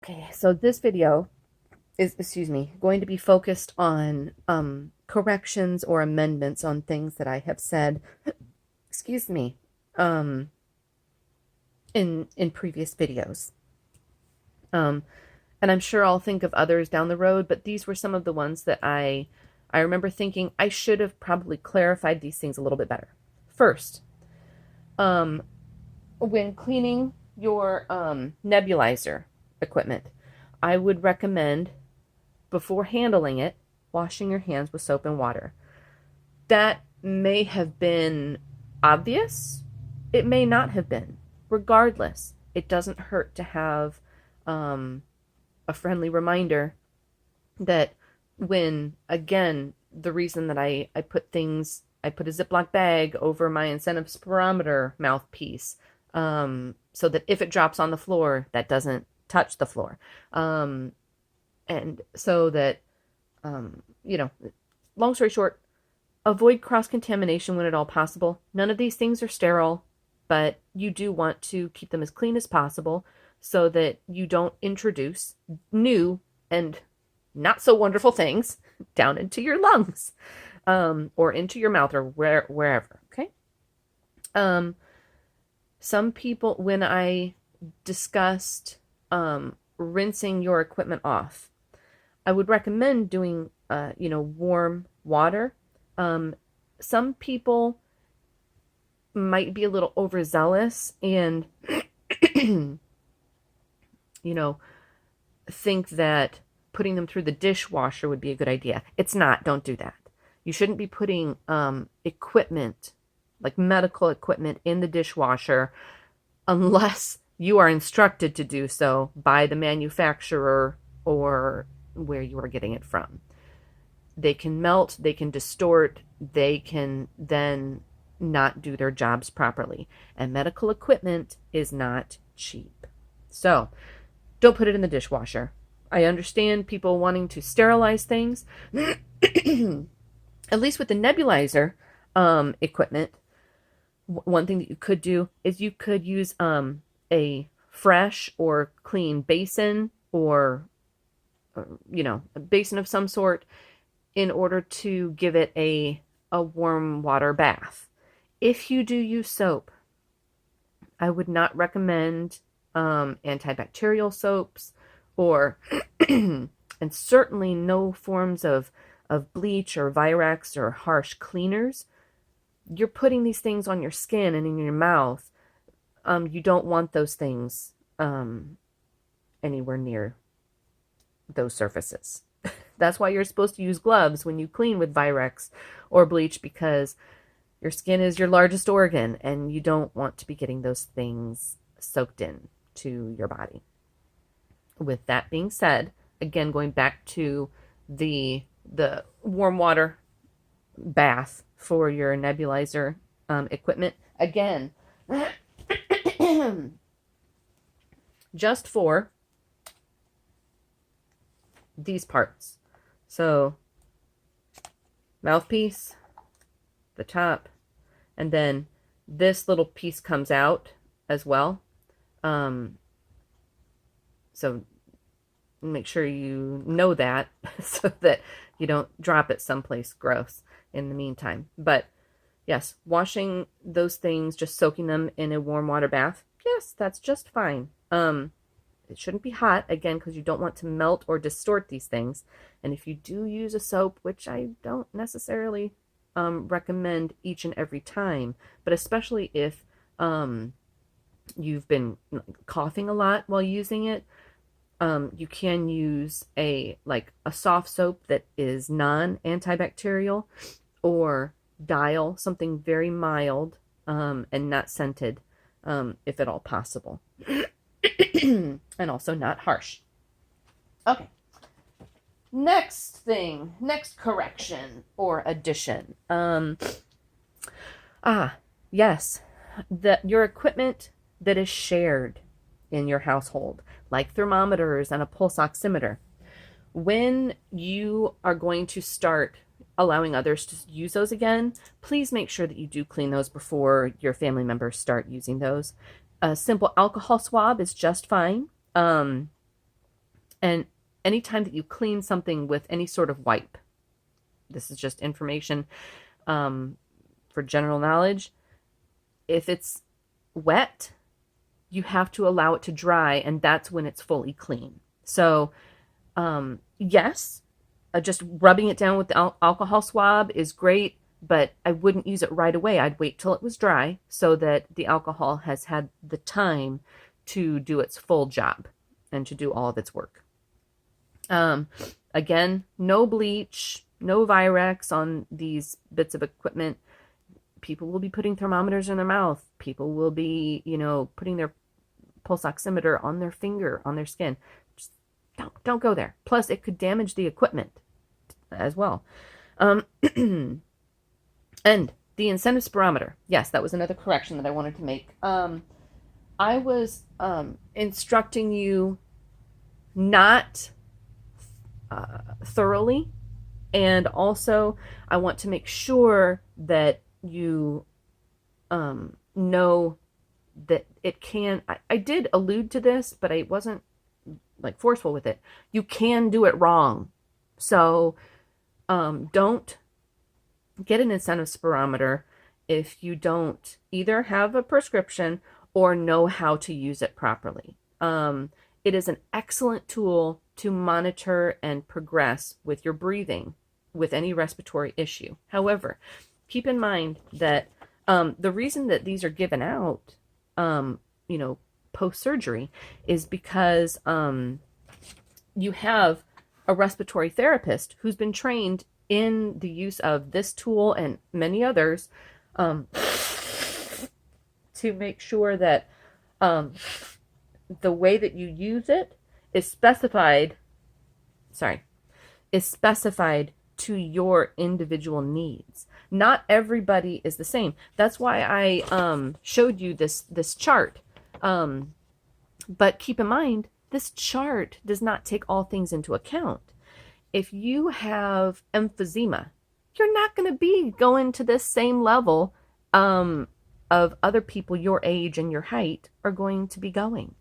Okay, so this video is, going to be focused on corrections or amendments on things that I have said, um, in previous videos. And I'm sure I'll think of others down the road, but these were some of the ones that I remember thinking I should have probably clarified these things a little bit better. First, when cleaning your nebulizer equipment, I would recommend, before handling it, washing your hands with soap and water. That may have been obvious. It may not have been. Regardless, it doesn't hurt to have a friendly reminder that when, again, the reason that I put a Ziploc bag over my incentive spirometer mouthpiece, so that if it drops on the floor, that doesn't touch the floor. And so that, long story short, avoid cross-contamination when at all possible. None of these things are sterile, but you do want to keep them as clean as possible so that you don't introduce new and not so wonderful things down into your lungs, or into your mouth or wherever. Okay. Some people, when I discussed rinsing your equipment off, I would recommend doing warm water. Some people might be a little overzealous and think that putting them through the dishwasher would be a good idea. It's not. Don't do that. You shouldn't be putting equipment, like medical equipment, in the dishwasher unless you are instructed to do so by the manufacturer or where you are getting it from. They can melt, they can distort, they can then not do their jobs properly. And medical equipment is not cheap. So don't put it in the dishwasher. I understand people wanting to sterilize things. At least with the nebulizer equipment, one thing that you could do is you could use a fresh or clean basin, or a basin of some sort, in order to give it a warm water bath. If you do use soap, I would not recommend antibacterial soaps, or and certainly no forms of bleach or Virex or harsh cleaners. You're putting these things on your skin and in your mouth. You don't want those things anywhere near those surfaces. That's why you're supposed to use gloves when you clean with Virex or bleach, because your skin is your largest organ and you don't want to be getting those things soaked in to your body. With that being said, again, going back to the warm water bath for your nebulizer equipment, again, just for these parts. So mouthpiece, the top, and then this little piece comes out as well. So make sure you know that so that you don't drop it someplace gross in the meantime. But yes, washing those things, just soaking them in a warm water bath, yes, that's just fine. It shouldn't be hot, again, because you don't want to melt or distort these things. And if you do use a soap, which I don't necessarily recommend each and every time, but especially if you've been coughing a lot while using it, you can use a soft soap that is non-antibacterial, or Dial, something very mild and not scented, if at all possible. And also not harsh. Okay. Next correction or addition. Yes, your equipment that is shared in your household, like thermometers and a pulse oximeter. When you are going to start allowing others to use those again, please make sure that you do clean those before your family members start using those. A simple alcohol swab is just fine. And anytime that you clean something with any sort of wipe, this is just information for general knowledge. If it's wet, you have to allow it to dry, and that's when it's fully clean. So, yes, just rubbing it down with the alcohol swab is great, but I wouldn't use it right away. I'd wait till it was dry so that the alcohol has had the time to do its full job and to do all of its work. Again, no bleach, no Virex on these bits of equipment. People will be putting thermometers in their mouth. People will be, putting their pulse oximeter on their finger, on their skin. Just don't go there. Plus, it could damage the equipment as well. And the incentive spirometer. Yes, that was another correction that I wanted to make. I was instructing you not thoroughly, and also I want to make sure that you know that it can. I did allude to this, but I wasn't like forceful with it. You can do it wrong, so don't get an incentive spirometer if you don't either have a prescription or know how to use it properly. It is an excellent tool to monitor and progress with your breathing with any respiratory issue. However, keep in mind that the reason that these are given out, post-surgery is because you have a respiratory therapist who's been trained in the use of this tool and many others to make sure that the way that you use it is specified to your individual needs. Not everybody is the same. That's why I showed you this chart. But keep in mind, this chart does not take all things into account. If you have emphysema, you're not going to be going to this same level of other people your age and your height are going to be going.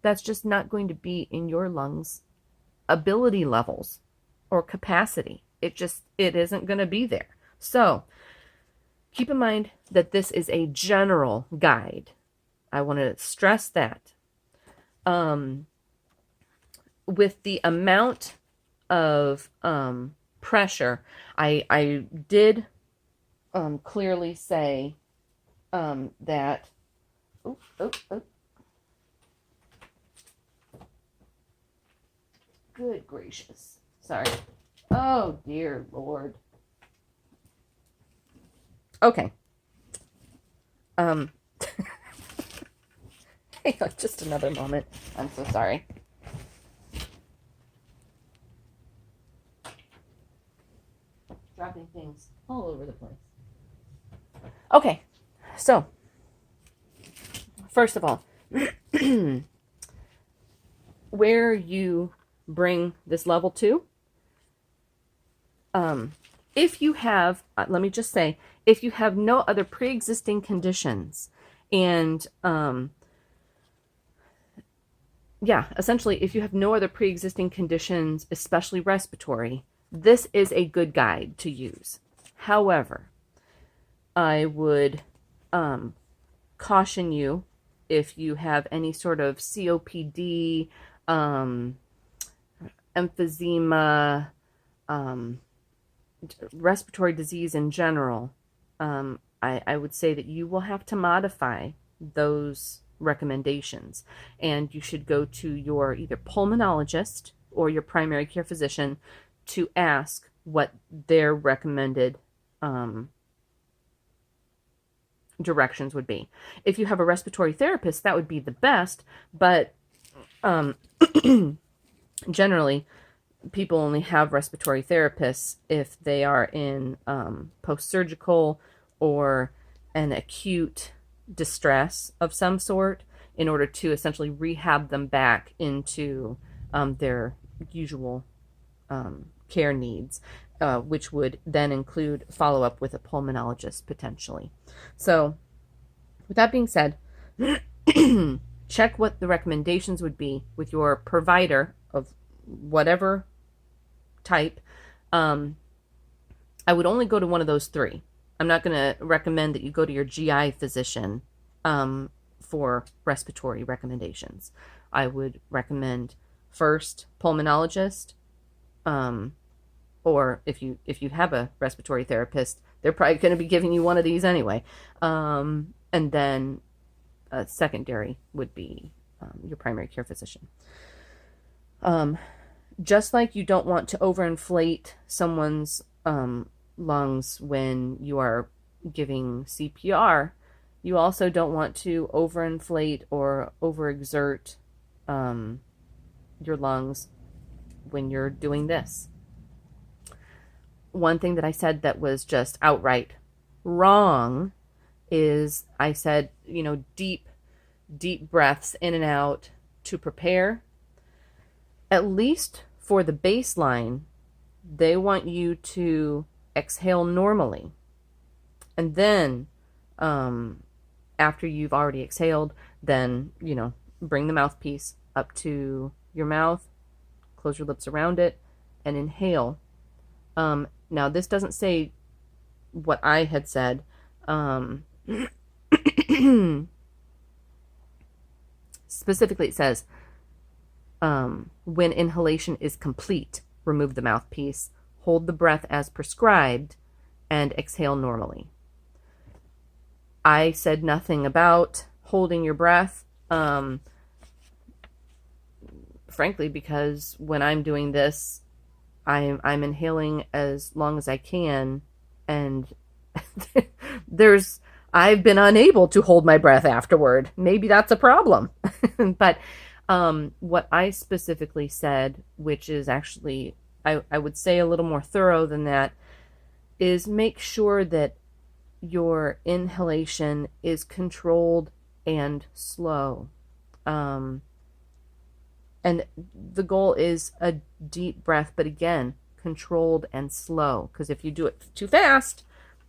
That's just not going to be in your lungs' ability levels or capacity. It isn't going to be there. So keep in mind that this is a general guide. I want to stress that. With the amount of pressure, I did clearly say that. Oh. Good gracious. Sorry. Oh, dear Lord. Okay. Hang on just another moment. I'm so sorry. Dropping things all over the place. Okay. So, first of all, where you bring this level to, if you have, let me just say, if you have no other pre-existing conditions, and essentially if you have no other pre-existing conditions, especially respiratory, this is a good guide to use. However, I would caution you if you have any sort of COPD, emphysema, respiratory disease in general, I would say that you will have to modify those recommendations, and you should go to your either pulmonologist or your primary care physician to ask what their recommended directions would be. If you have a respiratory therapist, that would be the best, but generally people only have respiratory therapists if they are in post-surgical or an acute distress of some sort, in order to essentially rehab them back into their usual care needs, which would then include follow-up with a pulmonologist potentially. So with that being said, check what the recommendations would be with your provider of whatever type, I would only go to one of those three. I'm not going to recommend that you go to your GI physician for respiratory recommendations. I would recommend first pulmonologist, or if you have a respiratory therapist, they're probably going to be giving you one of these anyway. And then secondary would be your primary care physician. Just like you don't want to overinflate someone's lungs when you are giving CPR, you also don't want to overinflate or overexert your lungs when you're doing this. One thing that I said that was just outright wrong is I said, deep breaths in and out to prepare. At least for the baseline, they want you to exhale normally. And then, after you've already exhaled, then, bring the mouthpiece up to your mouth, close your lips around it, and inhale. Now, this doesn't say what I had said. Specifically, it says, when inhalation is complete, remove the mouthpiece, hold the breath as prescribed, and exhale normally. I said nothing about holding your breath, frankly, because when I'm doing this, I'm inhaling as long as I can, and I've been unable to hold my breath afterward. Maybe that's a problem. But what I specifically said, which is actually, I would say a little more thorough than that, is make sure that your inhalation is controlled and slow. And the goal is a deep breath, but again, controlled and slow. Because if you do it too fast,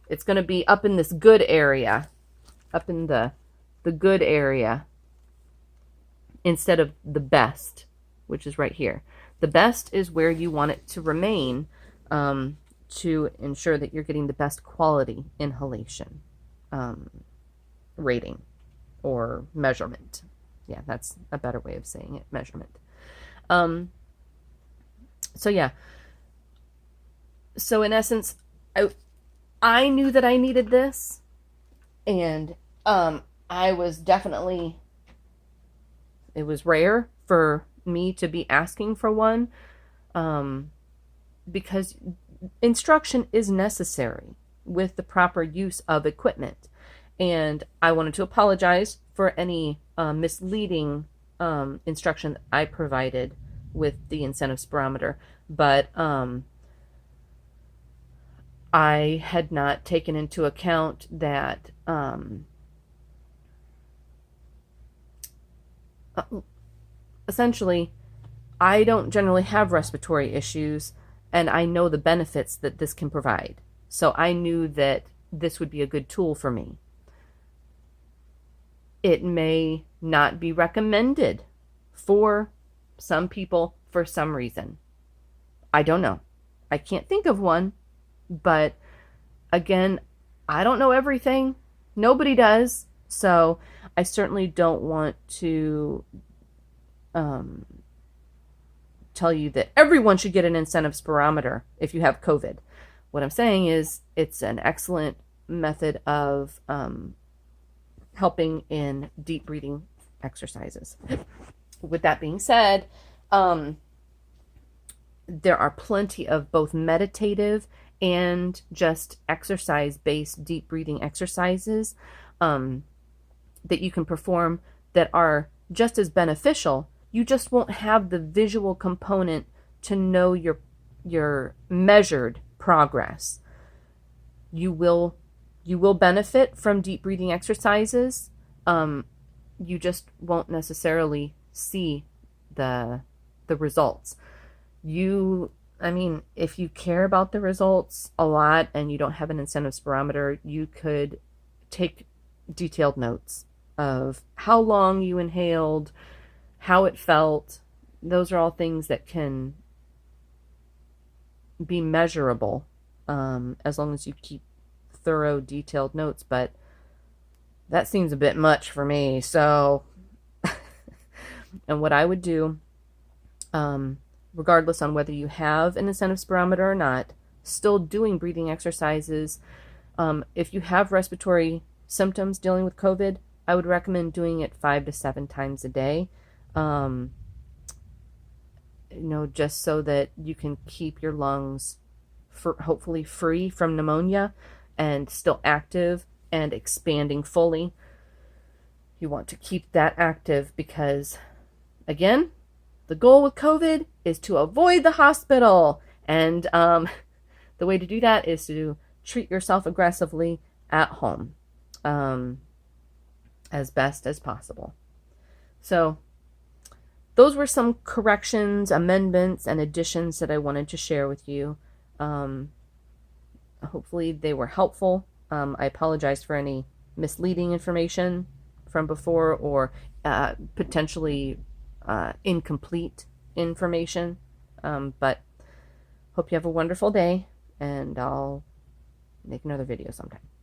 it's going to be up in this good area, up in the good area, instead of the best, which is right here. The best is where you want it to remain, to ensure that you're getting the best quality inhalation rating or measurement. Yeah, that's a better way of saying it, measurement. So yeah. So in essence, I knew that I needed this, and I was definitely, it was rare for me to be asking for one, because instruction is necessary with the proper use of equipment. And I wanted to apologize for any misleading instruction that I provided with the incentive spirometer, but I had not taken into account that essentially I don't generally have respiratory issues, and I know the benefits that this can provide. So I knew that this would be a good tool for me. It may not be recommended for some people for some reason. I don't know. I can't think of one, but again, I don't know everything. Nobody does. So I certainly don't want to tell you that everyone should get an incentive spirometer if you have COVID. What I'm saying is it's an excellent method of helping in deep breathing exercises. With that being said, there are plenty of both meditative and just exercise-based deep breathing exercises that you can perform that are just as beneficial. You just won't have the visual component to know your measured progress. You will benefit from deep breathing exercises. You just won't necessarily see the results. If you care about the results a lot and you don't have an incentive spirometer, you could take detailed notes of how long you inhaled, how it felt, those are all things that can be measurable, as long as you keep thorough, detailed notes. But that seems a bit much for me. So, and what I would do, regardless on whether you have an incentive spirometer or not, still doing breathing exercises. If you have respiratory symptoms dealing with COVID, I would recommend doing it 5 to 7 times a day. Just so that you can keep your lungs hopefully free from pneumonia and still active and expanding fully. You want to keep that active because, again, the goal with COVID is to avoid the hospital. And the way to do that is to treat yourself aggressively at home, as best as possible. So those were some corrections, amendments, and additions that I wanted to share with you. Hopefully they were helpful. I apologize for any misleading information from before, or potentially incomplete information. But hope you have a wonderful day, and I'll make another video sometime.